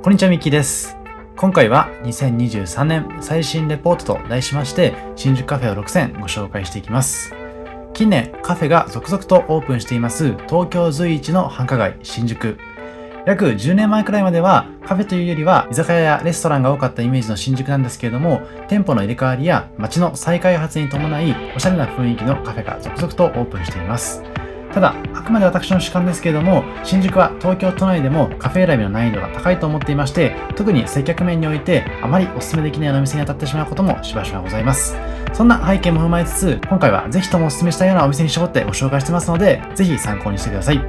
こんにちは、ミッキーです。今回は2023年最新レポートと題しまして、新宿カフェを6選ご紹介していきます。近年、カフェが続々とオープンしています東京随一の繁華街、新宿。約10年前くらいまではカフェというよりは居酒屋やレストランが多かったイメージの新宿なんですけれども、店舗の入れ替わりや街の再開発に伴いおしゃれな雰囲気のカフェが続々とオープンしています。ただ、あくまで私の主観ですけれども、新宿は東京都内でもカフェ選びの難易度が高いと思っていまして、特に接客面においてあまりお勧めできないお店に当たってしまうこともしばしばございます。そんな背景も踏まえつつ、今回はぜひともお勧めしたいようなお店に絞ってご紹介してますので、ぜひ参考にしてください。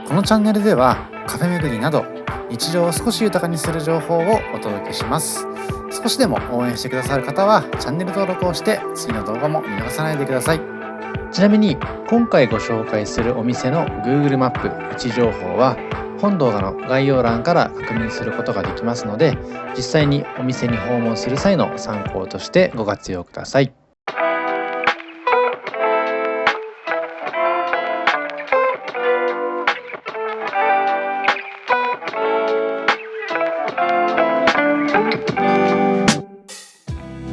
このチャンネルではカフェ巡りなど日常を少し豊かにする情報をお届けします。少しでも応援してくださる方はチャンネル登録をして次の動画も見逃さないでください。ちなみに今回ご紹介するお店の Google マップ位置情報は本動画の概要欄から確認することができますので、実際にお店に訪問する際の参考としてご活用ください。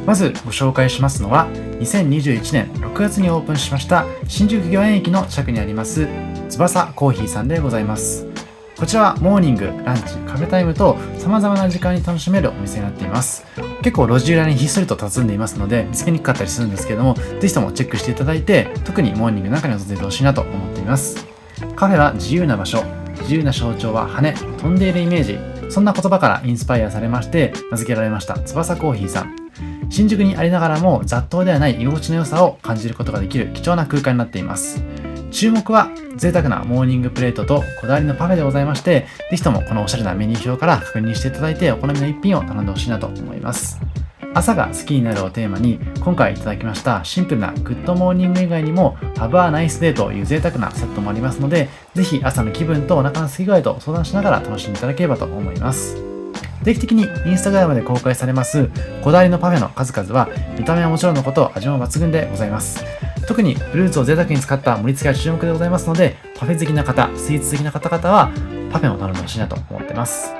まずご紹介しますのは2021年6月にオープンしました新宿御苑駅の近くにあります翼コーヒーさんでございます。こちらはモーニング、ランチ、カフェタイムと様々な時間に楽しめるお店になっています。結構路地裏にひっそりと佇んでいますので見つけにくかったりするんですけれども、ぜひともチェックしていただいて、特にモーニングなんかに訪れてほしいなと思っています。カフェは自由な場所、自由な象徴は羽、飛んでいるイメージ、そんな言葉からインスパイアされまして名付けられました翼コーヒーさん。新宿にありながらも雑踏ではない居心地の良さを感じることができる貴重な空間になっています。注目は贅沢なモーニングプレートとこだわりのパフェでございまして、ぜひともこのおしゃれなメニュー表から確認していただいてお好みの一品を頼んでほしいなと思います。朝が好きになるをテーマに今回いただきましたシンプルなグッドモーニング以外にもHave a nice dayという贅沢なセットもありますので、ぜひ朝の気分とお腹の空き具合と相談しながら楽しんでいただければと思います。定期的にインスタグラムで公開されますこだわりのパフェの数々は見た目はもちろんのこと味も抜群でございます。特にフルーツを贅沢に使った盛り付けは注目でございますので、パフェ好きな方、スイーツ好きな方々はパフェを頼んでほしいなと思ってます。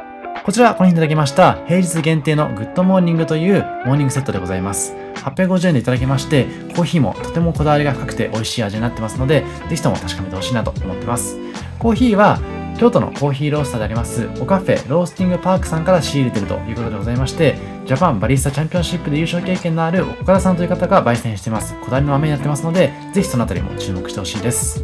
こちらこの日いただきました平日限定のグッドモーニングというモーニングセットでございます。850円でいただきまして、コーヒーもとてもこだわりが深くて美味しい味になってますので、ぜひとも確かめてほしいなと思ってます。コーヒーは京都のコーヒーロースターでありますオカフェロースティングパークさんから仕入れているということでございまして、ジャパンバリスタチャンピオンシップで優勝経験のある岡田さんという方が焙煎していますこだわりの豆になってますので、ぜひそのあたりも注目してほしいです。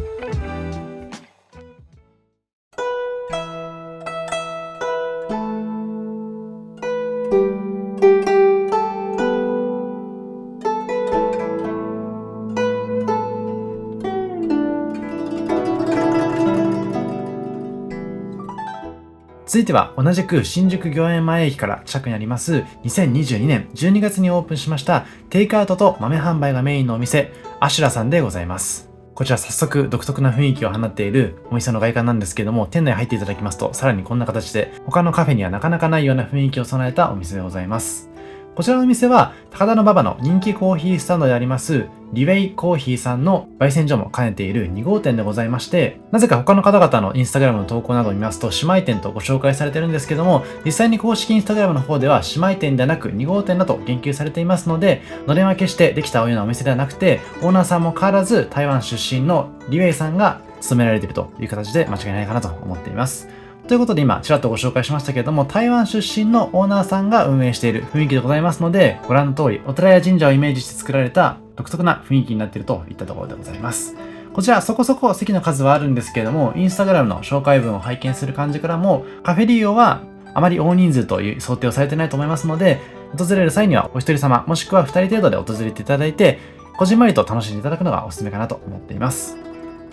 続いては同じく新宿御苑前駅から近くにあります2022年12月にオープンしましたテイクアウトと豆販売がメインのお店アシュラさんでございます。こちら早速独特な雰囲気を放っているお店の外観なんですけども、店内入っていただきますとさらにこんな形で他のカフェにはなかなかないような雰囲気を備えたお店でございます。こちらのお店は高田馬場の人気コーヒースタンドでありますリウェイコーヒーさんの焙煎所も兼ねている2号店でございまして、なぜか他の方々のインスタグラムの投稿などを見ますと姉妹店とご紹介されているんですけども、実際に公式インスタグラムの方では姉妹店ではなく2号店だと言及されていますので、のれん分けしてできたようなお店ではなくて、オーナーさんも変わらず台湾出身のリウェイさんが務められているという形で間違いないかなと思っています。ということで今ちらっとご紹介しましたけれども、台湾出身のオーナーさんが運営している雰囲気でございますので、ご覧の通りお寺や神社をイメージして作られた独特な雰囲気になっているといったところでございます。こちらそこそこ席の数はあるんですけれども、インスタグラムの紹介文を拝見する感じからもカフェ利用はあまり大人数という想定をされていないと思いますので、訪れる際にはお一人様もしくは2人程度で訪れていただいて、こじんまりと楽しんでいただくのがおすすめかなと思っています。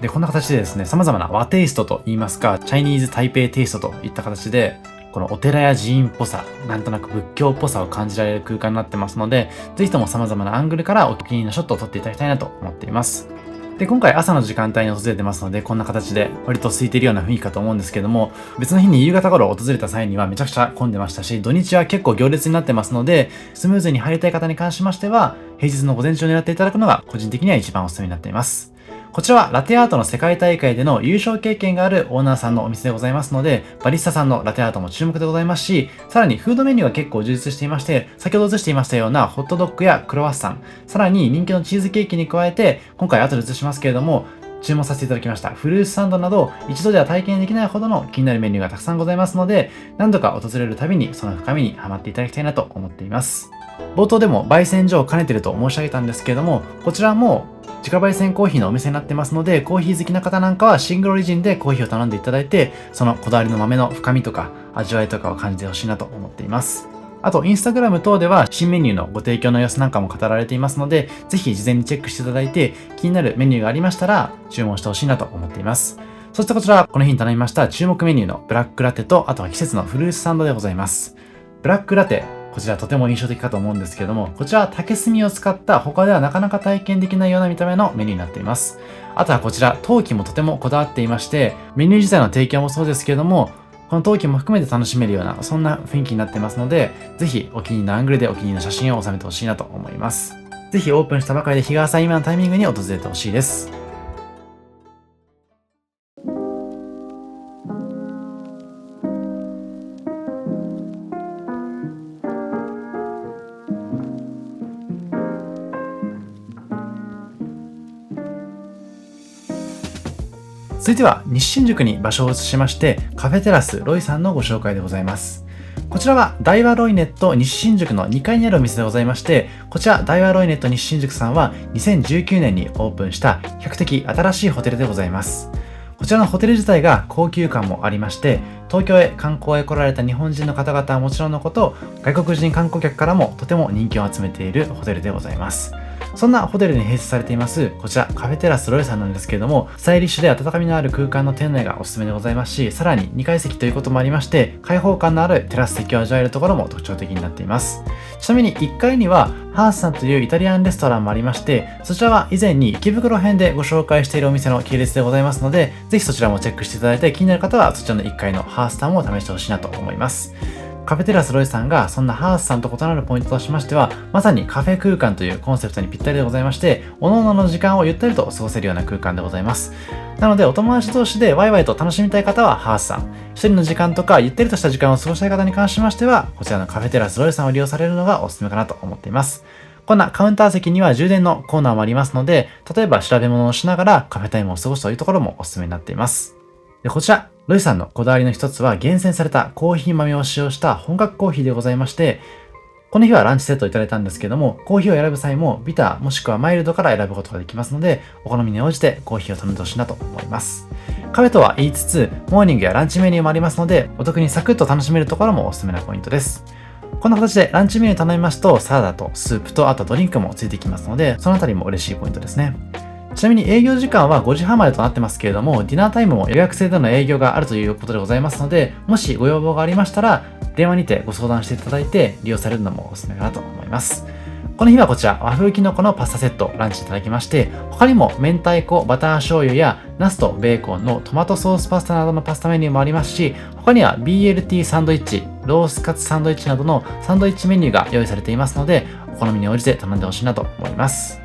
で、こんな形でですね、様々な和テイストといいますか、チャイニーズ台北テイストといった形で、このお寺や寺院っぽさ、なんとなく仏教っぽさを感じられる空間になってますので、ぜひとも様々なアングルからお気に入りのショットを撮っていただきたいなと思っています。で、今回朝の時間帯に訪れてますので、こんな形で割と空いているような雰囲気かと思うんですけども、別の日に夕方頃訪れた際にはめちゃくちゃ混んでましたし、土日は結構行列になってますので、スムーズに入りたい方に関しましては、平日の午前中を狙っていただくのが個人的には一番おすすめになっています。こちらはラテアートの世界大会での優勝経験があるオーナーさんのお店でございますので、バリスタさんのラテアートも注目でございますし、さらにフードメニューが結構充実していまして、先ほど映していましたようなホットドッグやクロワッサン、さらに人気のチーズケーキに加えて、今回後で映しますけれども、注文させていただきましたフルーツサンドなど、一度では体験できないほどの気になるメニューがたくさんございますので、何度か訪れるたびにその深みにはまっていただきたいなと思っています。冒頭でも焙煎所を兼ねていると申し上げたんですけれども、こちらも自家焙煎コーヒーのお店になってますので、コーヒー好きな方なんかはシングルオリジンでコーヒーを頼んでいただいて、そのこだわりの豆の深みとか味わいとかを感じてほしいなと思っています。あと、インスタグラム等では新メニューのご提供の様子なんかも語られていますので、ぜひ事前にチェックしていただいて、気になるメニューがありましたら注文してほしいなと思っています。そしてこちら、この日に頼みました注目メニューのブラックラテと、あとは季節のフルーツサンドでございます。ブラックラテ、こちらとても印象的かと思うんですけれども、こちらは竹炭を使った他ではなかなか体験できないような見た目のメニューになっています。あとはこちら、陶器もとてもこだわっていまして、メニュー自体の提供もそうですけれども、この陶器も含めて楽しめるような、そんな雰囲気になってますので、ぜひお気に入りのアングルでお気に入りの写真を収めてほしいなと思います。ぜひオープンしたばかりで日が浅い今のタイミングに訪れてほしいです。続いては西新宿に場所を移しまして、カフェテラスロイさんのご紹介でございます。こちらは大和ロイネット西新宿の2階にあるお店でございまして、こちら大和ロイネット西新宿さんは2019年にオープンした比較的新しいホテルでございます。こちらのホテル自体が高級感もありまして、東京へ観光へ来られた日本人の方々はもちろんのこと、外国人観光客からもとても人気を集めているホテルでございます。そんなホテルに併設されています、こちらカフェテラスロイさんなんですけれども、スタイリッシュで温かみのある空間の店内がおすすめでございますし、さらに2階席ということもありまして、開放感のあるテラス席を味わえるところも特徴的になっています。ちなみに1階にはハースさんというイタリアンレストランもありまして、そちらは以前に池袋編でご紹介しているお店の系列でございますので、ぜひそちらもチェックしていただいて、気になる方はそちらの1階のハースさんも試してほしいなと思います。カフェテラスロイさんがそんなハースさんと異なるポイントとしましては、まさにカフェ空間というコンセプトにぴったりでございまして、各々の時間をゆったりと過ごせるような空間でございます。なのでお友達同士でワイワイと楽しみたい方はハースさん、一人の時間とかゆったりとした時間を過ごしたい方に関しましては、こちらのカフェテラスロイさんを利用されるのがおすすめかなと思っています。こんなカウンター席には充電のコーナーもありますので、例えば調べ物をしながらカフェタイムを過ごすというところもおすすめになっています。で、こちら、ロイさんのこだわりの一つは厳選されたコーヒー豆を使用した本格コーヒーでございまして、この日はランチセットをいただいたんですけども、コーヒーを選ぶ際もビターもしくはマイルドから選ぶことができますので、お好みに応じてコーヒーを頼んでほしいなと思います。カフェとは言いつつ、モーニングやランチメニューもありますので、お得にサクッと楽しめるところもおすすめなポイントです。こんな形でランチメニュー頼みますと、サラダとスープとあとドリンクもついてきますので、そのあたりも嬉しいポイントですね。ちなみに営業時間は5時半までとなってますけれども、ディナータイムも予約制での営業があるということでございますので、もしご要望がありましたら、電話にてご相談していただいて利用されるのもおすすめかなと思います。この日はこちら、和風キノコのパスタセットランチいただきまして、他にも明太子バター醤油やナスとベーコンのトマトソースパスタなどのパスタメニューもありますし、他には BLT サンドイッチ、ロースカツサンドイッチなどのサンドイッチメニューが用意されていますので、お好みに応じて頼んでほしいなと思います。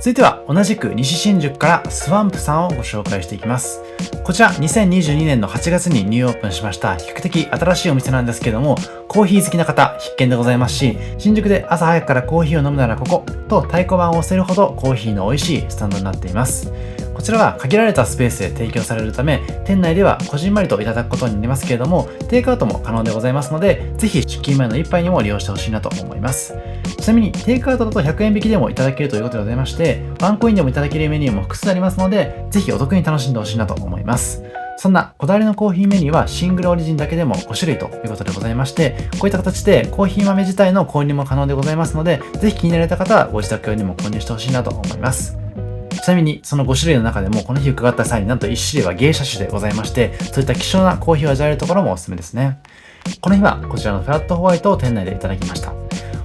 続いては同じく西新宿からスワンプさんをご紹介していきます。こちら2022年の8月にニューオープンしました比較的新しいお店なんですけども、コーヒー好きな方必見でございますし、新宿で朝早くからコーヒーを飲むならここと太鼓判を押せるほどコーヒーの美味しいスタンドになっています。こちらは限られたスペースで提供されるため、店内ではこじんまりといただくことになりますけれども、テイクアウトも可能でございますので、ぜひ出勤前の一杯にも利用してほしいなと思います。ちなみにテイクアウトだと100円引きでもいただけるということでございまして、ワンコインでもいただけるメニューも複数ありますので、ぜひお得に楽しんでほしいなと思います。そんなこだわりのコーヒーメニューはシングルオリジンだけでも5種類ということでございまして、こういった形でコーヒー豆自体の購入も可能でございますので、ぜひ気になられた方はご自宅用にも購入してほしいなと思います。ちなみにその5種類の中でもこの日伺った際になんと1種類は芸者種でございまして、そういった希少なコーヒーを味わえるところもおすすめですね。この日はこちらのフラットホワイトを店内でいただきました。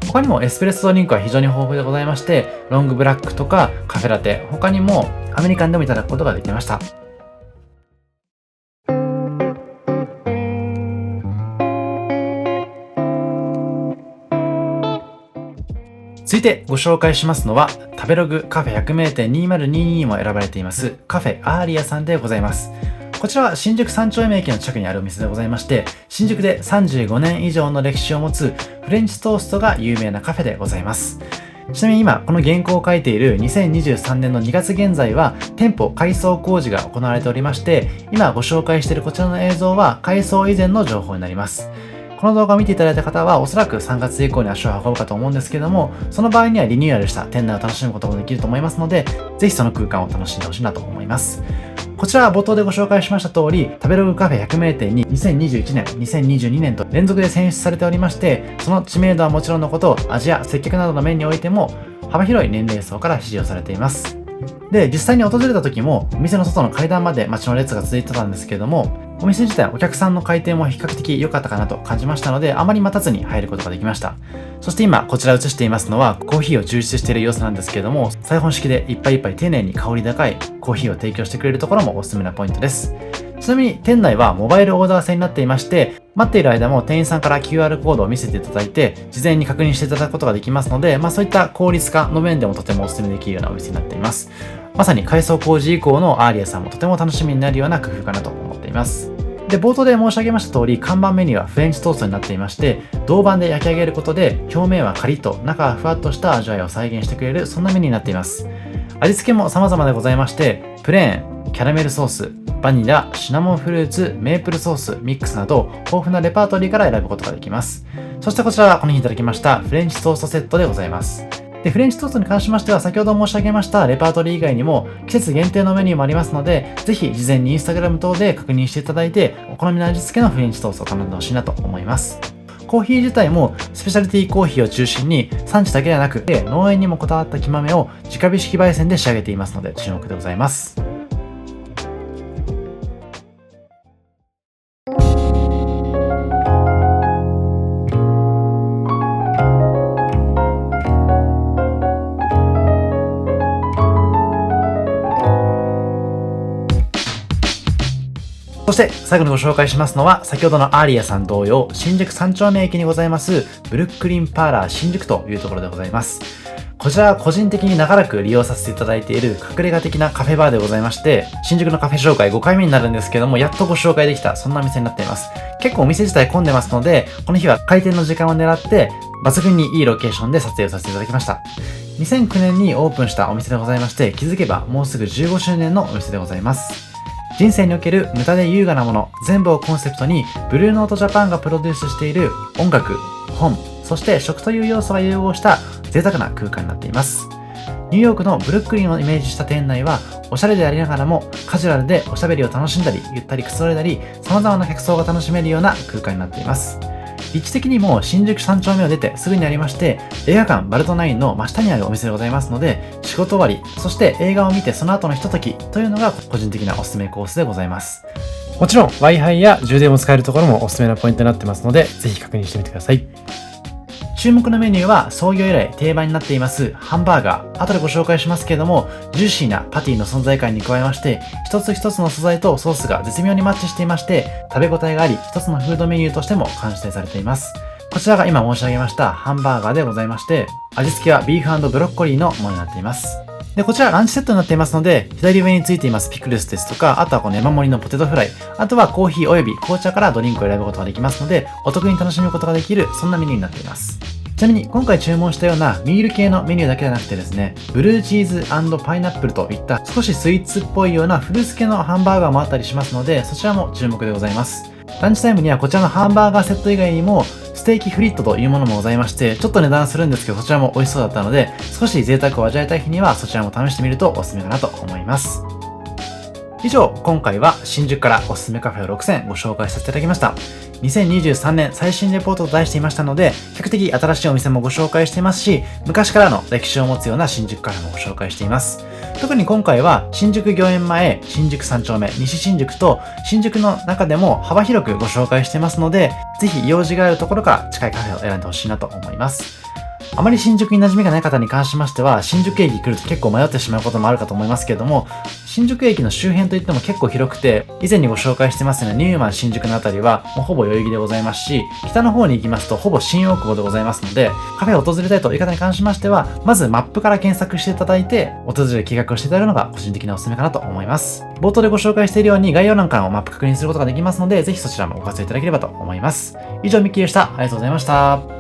他にもエスプレッソドリンクは非常に豊富でございまして、ロングブラックとかカフェラテ、他にもファミリー間でもいただくことができました。続いてご紹介しますのは、食べログカフェ百名店2022にも選ばれていますカフェアーリアさんでございます。こちらは新宿三丁目駅の近くにあるお店でございまして、新宿で35年以上の歴史を持つフレンチトーストが有名なカフェでございます。ちなみに今この原稿を書いている2023年の2月現在は店舗改装工事が行われておりまして、今ご紹介しているこちらの映像は改装以前の情報になります。この動画を見ていただいた方はおそらく3月以降に足を運ぶかと思うんですけども、その場合にはリニューアルした店内を楽しむこともできると思いますので、ぜひその空間を楽しんでほしいなと思います。こちらは冒頭でご紹介しました通り、食べログカフェ百名店に2021年、2022年と連続で選出されておりまして、その知名度はもちろんのこと、味や接客などの面においても幅広い年齢層から支持をされています。で、実際に訪れた時も、お店の外の階段まで待ちの列が続いてたんですけども、お店自体お客さんの回転も比較的良かったかなと感じましたので、あまり待たずに入ることができました。そして今こちら映していますのはコーヒーを抽出している様子なんですけれども、サイフォン式で一杯一杯丁寧に香り高いコーヒーを提供してくれるところもおすすめなポイントです。ちなみに店内はモバイルオーダー制になっていまして、待っている間も店員さんから QR コードを見せていただいて事前に確認していただくことができますので、そういった効率化の面でもとてもお勧めできるようなお店になっています。まさに改装工事以降のアーリアさんもとても楽しみになるような工夫かなと思っています。で、冒頭で申し上げました通り、看板メニューはフレンチトーストになっていまして、銅板で焼き上げることで表面はカリッと中はふわっとした味わいを再現してくれる、そんなメニューになっています。味付けも様々でございまして、プレーン、キャラメルソース、バニラ、シナモンフルーツ、メープルソース、ミックスなど豊富なレパートリーから選ぶことができます。そしてこちらはこの日いただきましたフレンチトーストセットでございます。で、フレンチトーストに関しましては先ほど申し上げましたレパートリー以外にも季節限定のメニューもありますので、ぜひ事前にインスタグラム等で確認していただいて、お好みの味付けのフレンチトーストを頼んでほしいなと思います。コーヒー自体もスペシャルティーコーヒーを中心に産地だけではなくて農園にもこだわった木豆を直火式焙煎で仕上げていますので注目でございます。そして最後にご紹介しますのは、先ほどのアーリアさん同様、新宿三丁目駅にございますブルックリンパーラー新宿というところでございます。こちらは個人的に長らく利用させていただいている隠れ家的なカフェバーでございまして、新宿のカフェ紹介5回目になるんですけども、やっとご紹介できた、そんな店になっています。結構お店自体混んでますので、この日は開店の時間を狙って抜群にいいロケーションで撮影をさせていただきました。2009年にオープンしたお店でございまして、気づけばもうすぐ15周年のお店でございます。人生における無駄で優雅なもの全部をコンセプトに、ブルーノートジャパンがプロデュースしている音楽、本、そして食という要素が融合した贅沢な空間になっています。ニューヨークのブルックリンをイメージした店内は、おしゃれでありながらもカジュアルでおしゃべりを楽しんだり、ゆったりくつろいだり、様々な客層が楽しめるような空間になっています。立地的にも新宿三丁目を出てすぐにありまして、映画館バルトナインの真下にあるお店でございますので、仕事終わり、そして映画を見てその後のひとときというのが個人的なおすすめコースでございます。もちろん Wi-Fi や充電も使えるところもおすすめなポイントになってますので、ぜひ確認してみてください。注目のメニューは創業以来定番になっていますハンバーガー。後でご紹介しますけれども、ジューシーなパティの存在感に加えまして、一つ一つの素材とソースが絶妙にマッチしていまして、食べ応えがあり、一つのフードメニューとしても完成されています。こちらが今申し上げましたハンバーガーでございまして、味付けはビーフ&ブロッコリーのものになっています。で、こちらランチセットになっていますので、左上についていますピクルスですとか、あとはこの山盛りのポテトフライ、あとはコーヒーおよび紅茶からドリンクを選ぶことができますので、お得に楽しむことができる、そんなメニューになっています。ちなみに今回注文したようなミール系のメニューだけではなくてですね、ブルーチーズ&パイナップルといった少しスイーツっぽいようなフルーツ系のハンバーガーもあったりしますので、そちらも注目でございます。ランチタイムにはこちらのハンバーガーセット以外にもステーキフリットというものもございまして、ちょっと値段するんですけど、そちらも美味しそうだったので、少し贅沢を味わいたい日にはそちらも試してみるとおすすめかなと思います。以上、今回は新宿からおすすめカフェを6選ご紹介させていただきました。2023年最新レポートと題していましたので、比較的新しいお店もご紹介していますし、昔からの歴史を持つような新宿カフェもご紹介しています。特に今回は新宿御苑前、新宿三丁目、西新宿と新宿の中でも幅広くご紹介していますので、ぜひ用事があるところから近いカフェを選んでほしいなと思います。あまり新宿に馴染みがない方に関しましては、新宿駅来ると結構迷ってしまうこともあるかと思いますけれども、新宿駅の周辺といっても結構広くて、以前にご紹介してますようなニューマン新宿のあたりは、もうほぼ代々木でございますし、北の方に行きますとほぼ新大久保でございますので、カフェを訪れたいという方に関しましては、まずマップから検索していただいて、訪れる計画をしていただくのが個人的なおすすめかなと思います。冒頭でご紹介しているように概要欄からもマップ確認することができますので、ぜひそちらもご活用いただければと思います。以上、ミッキーでした。ありがとうございました。